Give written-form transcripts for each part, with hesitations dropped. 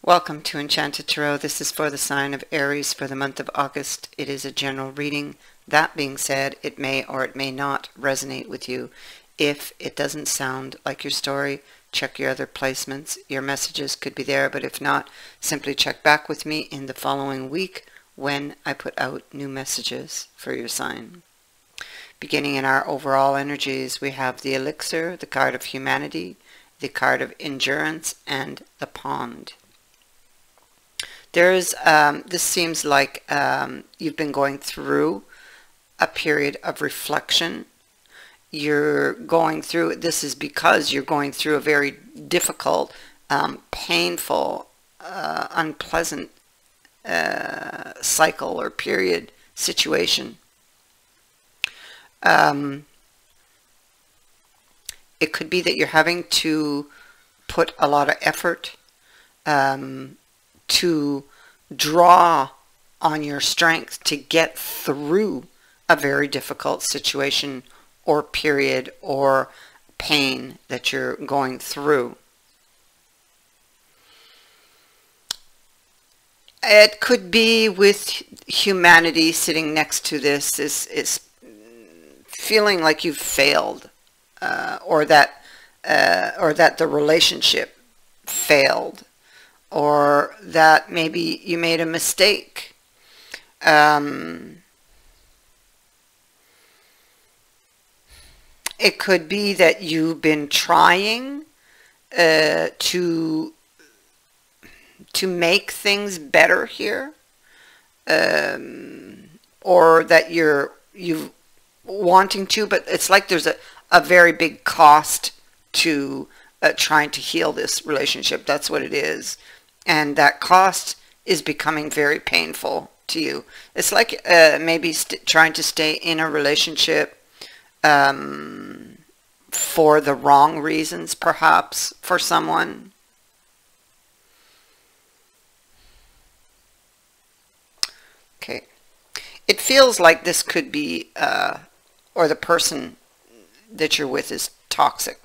Welcome to Enchanted Tarot. This is for the sign of Aries for the month of August. It is a general reading. That being said, it may or it may not resonate with you. If it doesn't sound like your story, check your other placements. Your messages could be there, but if not, simply check back with me in the following week when I put out new messages for your sign. Beginning in our overall energies, we have the Elixir, the card of Humanity, the card of Endurance, and the Pond. This seems like you've been going through a period of reflection. This is because you're going through a very difficult, painful, unpleasant cycle or period situation. It could be that you're having to put a lot of effort to draw on your strength to get through a very difficult situation or period or pain that you're going through. It could be with Humanity sitting next to this is feeling like you've failed, or that the relationship failed, or that maybe you made a mistake. It could be that you've been trying to make things better here, or that you're wanting to, but it's like there's a very big cost to trying to heal this relationship. That's what it is. And that cost is becoming very painful to you. It's like maybe trying to stay in a relationship for the wrong reasons, perhaps, for someone. Okay. It feels like this could be, or the person that you're with is toxic.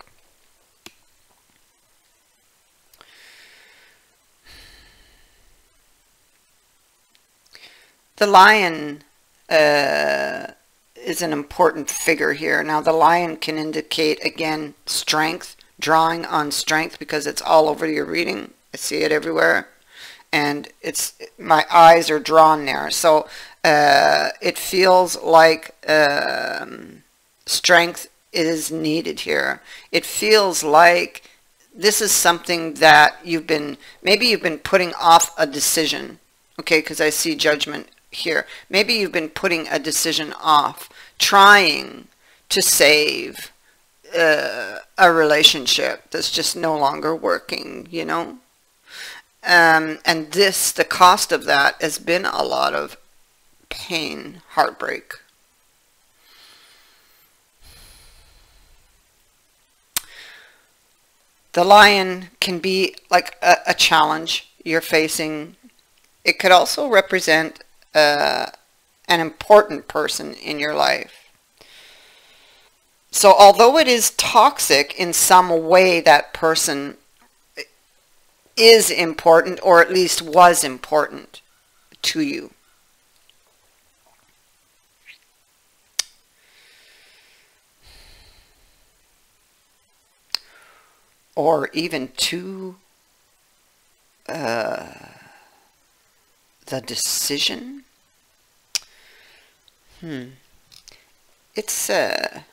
The Lion is an important figure here. Now, the Lion can indicate, again, strength, drawing on strength, because it's all over your reading. I see it everywhere. And my eyes are drawn there. So it feels like strength is needed here. It feels like this is something that maybe you've been putting off a decision. Okay, because I see Judgment here. Maybe you've been putting a decision off, trying to save a relationship that's just no longer working, you know. And the cost of that has been a lot of pain, heartbreak. The Lion can be like a challenge you're facing. It could also represent an important person in your life. So although it is toxic in some way, that person is important, or at least was important to you. Or even to the decision. It's the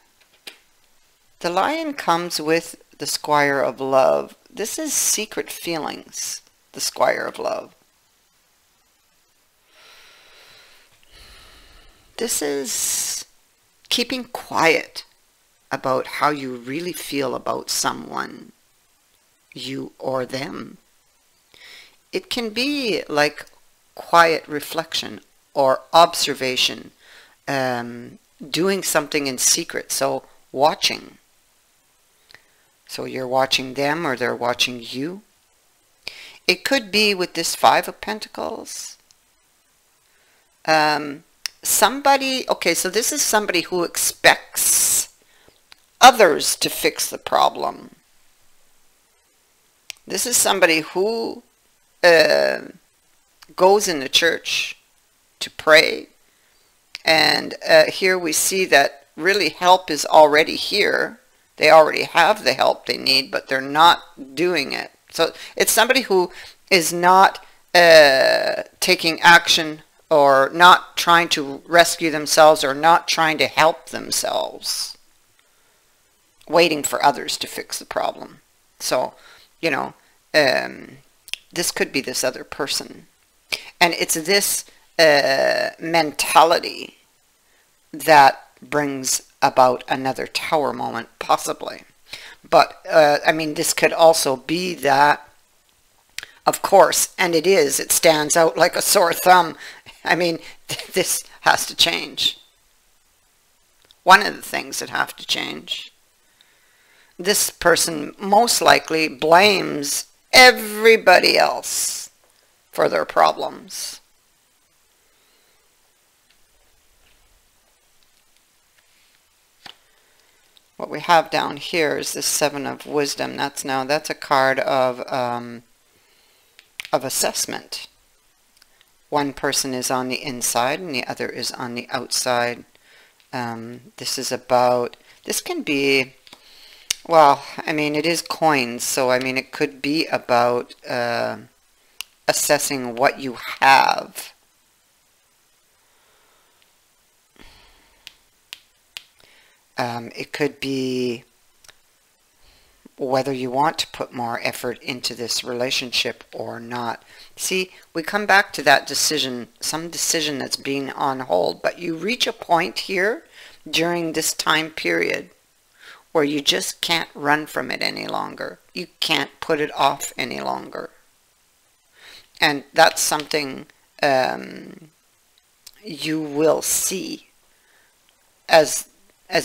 Lion comes with the Squire of Love. This is secret feelings, the Squire of Love. This is keeping quiet about how you really feel about someone, you or them. It can be like quiet reflection or observation, doing something in secret, so watching. So you're watching them, or they're watching you. It could be with this Five of Pentacles. Somebody, okay, so this is somebody who expects others to fix the problem. This is somebody who goes in the church to pray, and here we see that really help is already here. They already have the help they need, but they're not doing it. So it's somebody who is not taking action, or not trying to rescue themselves, or not trying to help themselves, waiting for others to fix the problem. So, you know, this could be this other person. And it's this mentality that brings about another tower moment, possibly. But, I mean, this could also be that, of course, and it is, it stands out like a sore thumb. I mean, this has to change. One of the things that have to change. This person most likely blames everybody else for their problems. What we have down here is the Seven of Wisdom. That's a card of assessment. One person is on the inside and the other is on the outside. This is about, this can be, well, I mean, it is coins, so I mean, it could be about assessing what you have. It could be whether you want to put more effort into this relationship or not. See, we come back to that decision, some decision that's being on hold, but you reach a point here during this time period where you just can't run from it any longer. You can't put it off any longer. And that's something you will see as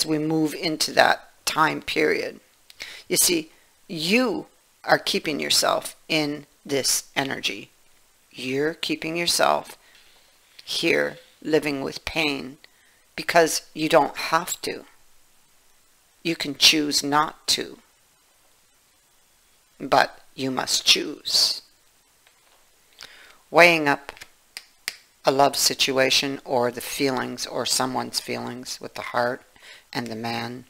we move into that time period. You see, you are keeping yourself in this energy. You're keeping yourself here living with pain because you don't have to. You can choose not to. But you must choose. Weighing up a love situation or the feelings or someone's feelings with the heart and the man.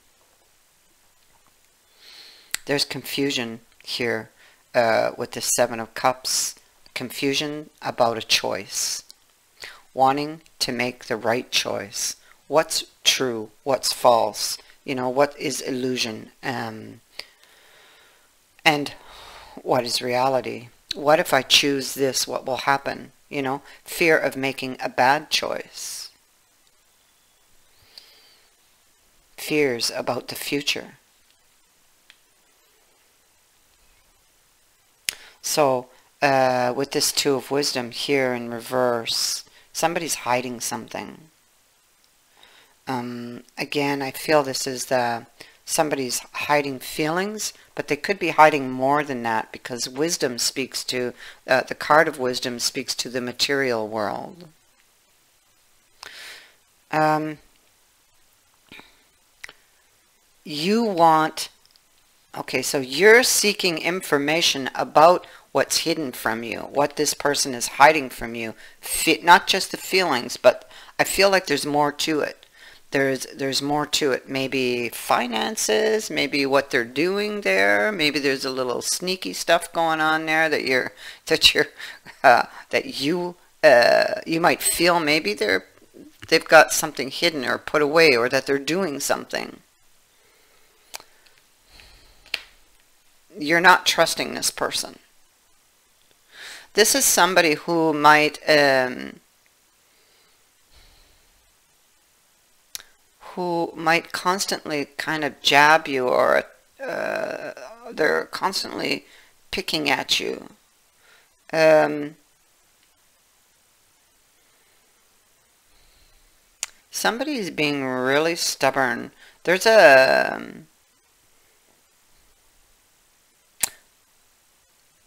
There's confusion here with the Seven of Cups. Confusion about a choice. Wanting to make the right choice. What's true? What's false? You know, what is illusion? And what is reality? What if I choose this? What will happen? You know, fear of making a bad choice. Fears about the future. So, with this Two of Wisdom here in reverse, somebody's hiding something. Again, I feel this is somebody's hiding feelings, but they could be hiding more than that, because wisdom speaks to, the card of wisdom speaks to the material world. You want, okay, so you're seeking information about what's hidden from you, what this person is hiding from you, not just the feelings, but I feel like there's more to it. There's more to it. Maybe finances, maybe what they're doing there. Maybe there's a little sneaky stuff going on there that you might feel maybe they've got something hidden or put away, or that they're doing something. You're not trusting this person. This is somebody who might constantly kind of jab you, or they're constantly picking at you. Somebody's being really stubborn. There's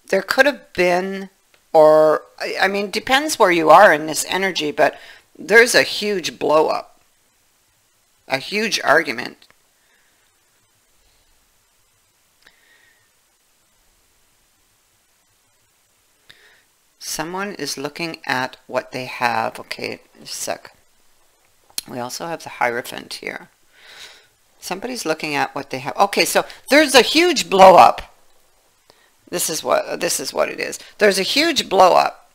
there could have been, or I mean, depends where you are in this energy, but there's a huge blow up, a huge argument. Someone is looking at what they have. Okay, just a sec. We also have the Hierophant here. Somebody's looking at what they have. Okay, so there's a huge blow up. This is what it is. There's a huge blow up.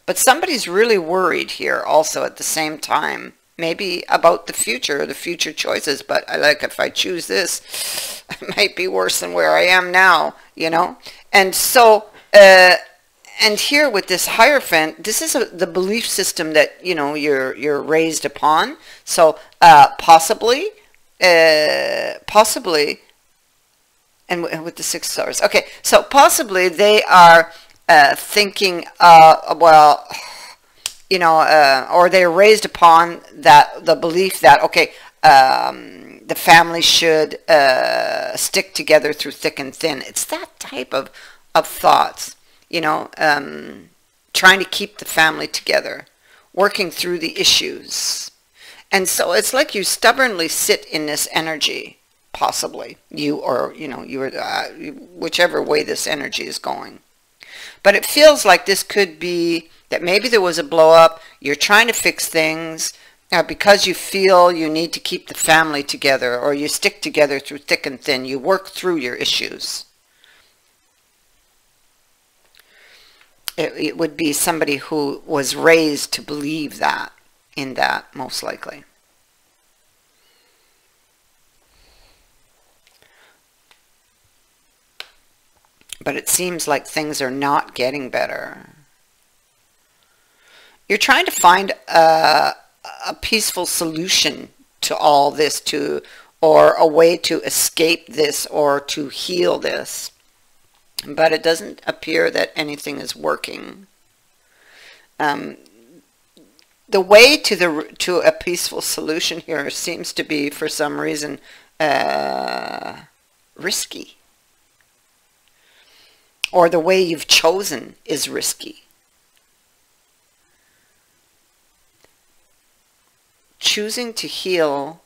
But somebody's really worried here also at the same time. Maybe about the future choices, but I like, if I choose this, I might be worse than where I am now, you know? And so, and here with this Hierophant, this is the belief system that, you know, you're raised upon. So, possibly, and with the 6 stars. Okay, so possibly they are thinking, well, you know, or they're raised upon the belief that, okay, the family should stick together through thick and thin. It's that type of thoughts, you know, trying to keep the family together, working through the issues. And so it's like you stubbornly sit in this energy, possibly, you, or, you know, you are, whichever way this energy is going. But it feels like this could be that maybe there was a blow up, you're trying to fix things because you feel you need to keep the family together, or you stick together through thick and thin, you work through your issues. It would be somebody who was raised to believe that, in that, most likely. But it seems like things are not getting better. You're trying to find a peaceful solution to all this, or a way to escape this, or to heal this. But it doesn't appear that anything is working. The way to a peaceful solution here seems to be, for some reason, risky. Or the way you've chosen is risky. Choosing to heal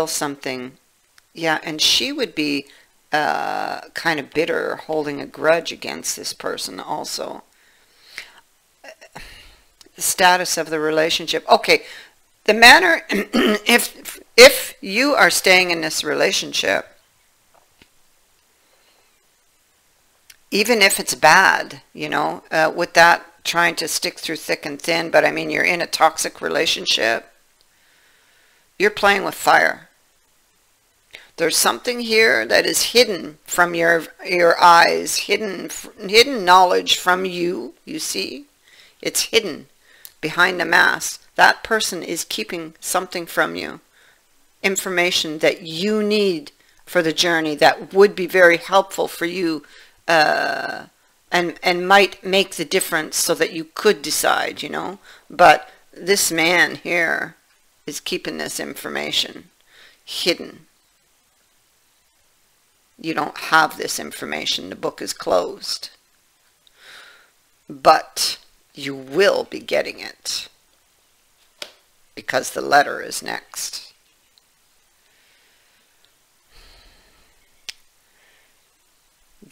something, yeah, and she would be kind of bitter, holding a grudge against this person also. The status of the relationship. Okay, the manner, if you are staying in this relationship, even if it's bad, you know, with that, trying to stick through thick and thin, but I mean, you're in a toxic relationship, you're playing with fire. There's something here that is hidden from your eyes, hidden knowledge from you, you see? It's hidden behind the mask. That person is keeping something from you, information that you need for the journey that would be very helpful for you, and might make the difference so that you could decide, you know. But this man here is keeping this information hidden. You don't have this information. The book is closed. But you will be getting it, because the letter is next.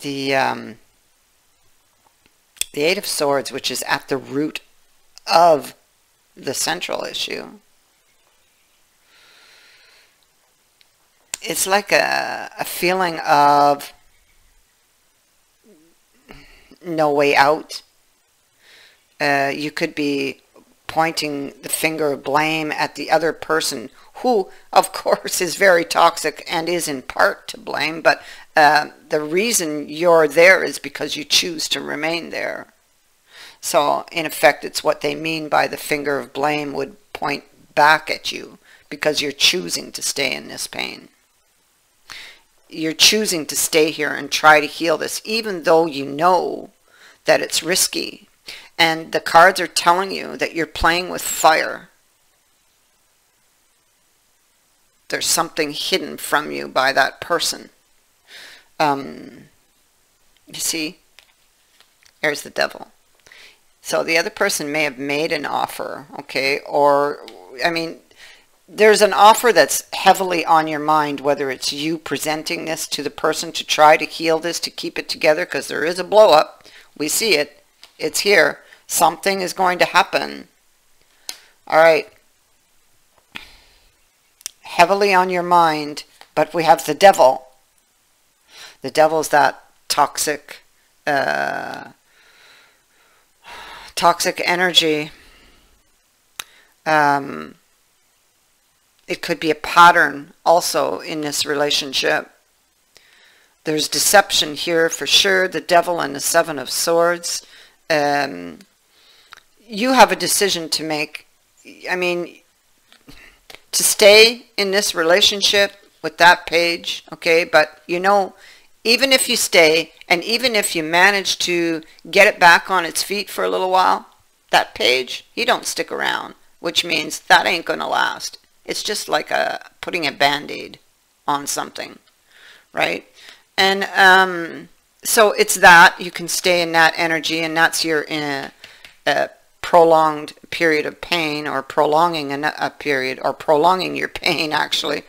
The Eight of Swords, which is at the root of the central issue. It's like a feeling of no way out. You could be pointing the finger of blame at the other person, who, of course, is very toxic and is in part to blame, but the reason you're there is because you choose to remain there. So, in effect, it's what they mean by the finger of blame would point back at you, because you're choosing to stay in this pain. You're choosing to stay here and try to heal this, even though you know that it's risky. And the cards are telling you that you're playing with fire. There's something hidden from you by that person. You see, there's the Devil. So the other person may have made an offer, okay, or, I mean, there's an offer that's heavily on your mind, whether it's you presenting this to the person to try to heal this, to keep it together, because there is a blow up. We see it. It's here. Something is going to happen. All right. Heavily on your mind, but we have the devil. The devil's that toxic energy. It could be a pattern also in this relationship. There's deception here for sure. The devil and the Seven of Swords. You have a decision to make. I mean, to stay in this relationship with that page, okay? But you know, even if you stay, and even if you manage to get it back on its feet for a little while, that page, he don't stick around, which means that ain't gonna last. It's just like putting a band-aid on something, right? And so it's that you can stay in that energy, and that's you're in a prolonged period of pain, or prolonging a period, or prolonging your pain actually,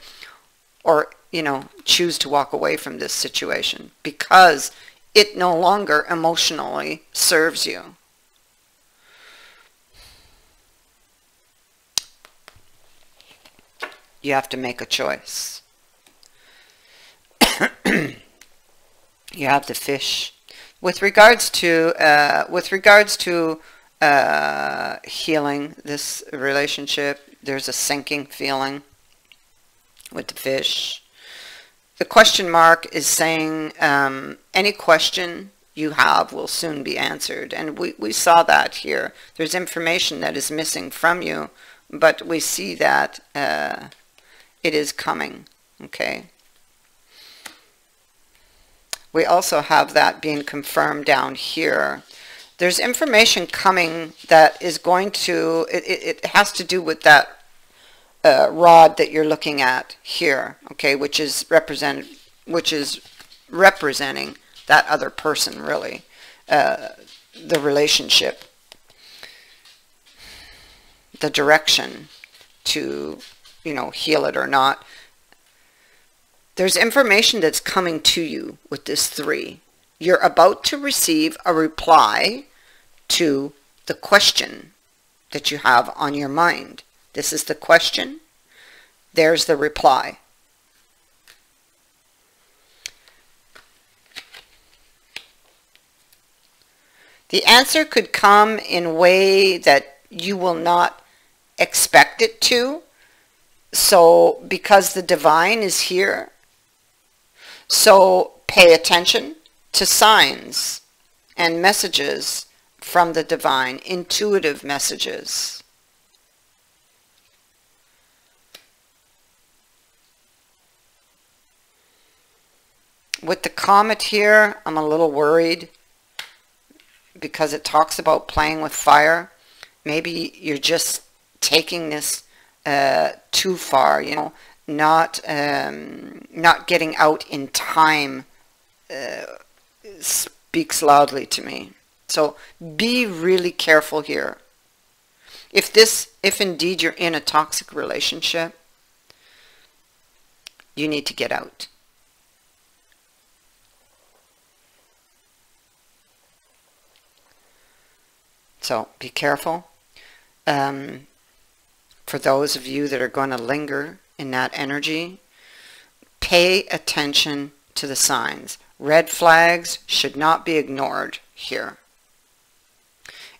or you know, choose to walk away from this situation because it no longer emotionally serves you. You have to make a choice. You have to fish. With regards to healing this relationship, there's a sinking feeling with the fish. The question mark is saying any question you have will soon be answered. And we saw that here. There's information that is missing from you, but we see that it is coming, okay? We also have that being confirmed down here. There's information coming that is going to, it has to do with that rod that you're looking at here, okay, which is representing that other person, really, the relationship, the direction to, you know, heal it or not. There's information that's coming to you with this 3. You're about to receive a reply to the question that you have on your mind. This is the question. There's the reply. The answer could come in a way that you will not expect it to. So, because the divine is here, so pay attention to signs and messages from the divine, intuitive messages. With the comet here, I'm a little worried because it talks about playing with fire. Maybe you're just taking this too far, you know, not getting out in time speaks loudly to me. So be really careful here. If indeed you're in a toxic relationship, you need to get out. So be careful. For those of you that are going to linger in that energy, pay attention to the signs. Red flags should not be ignored here.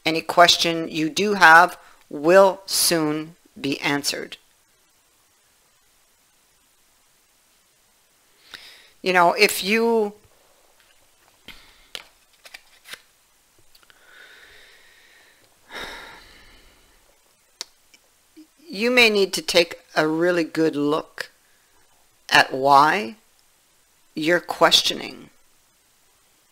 Any question you do have will soon be answered. You know, if you may need to take a really good look at why you're questioning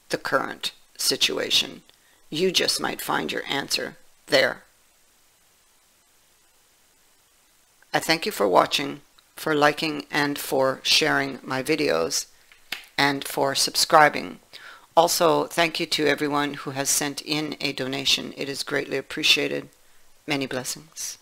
the current situation. You just might find your answer there. I thank you for watching, for liking, and for sharing my videos, and for subscribing. Also, thank you to everyone who has sent in a donation. It is greatly appreciated. Many blessings.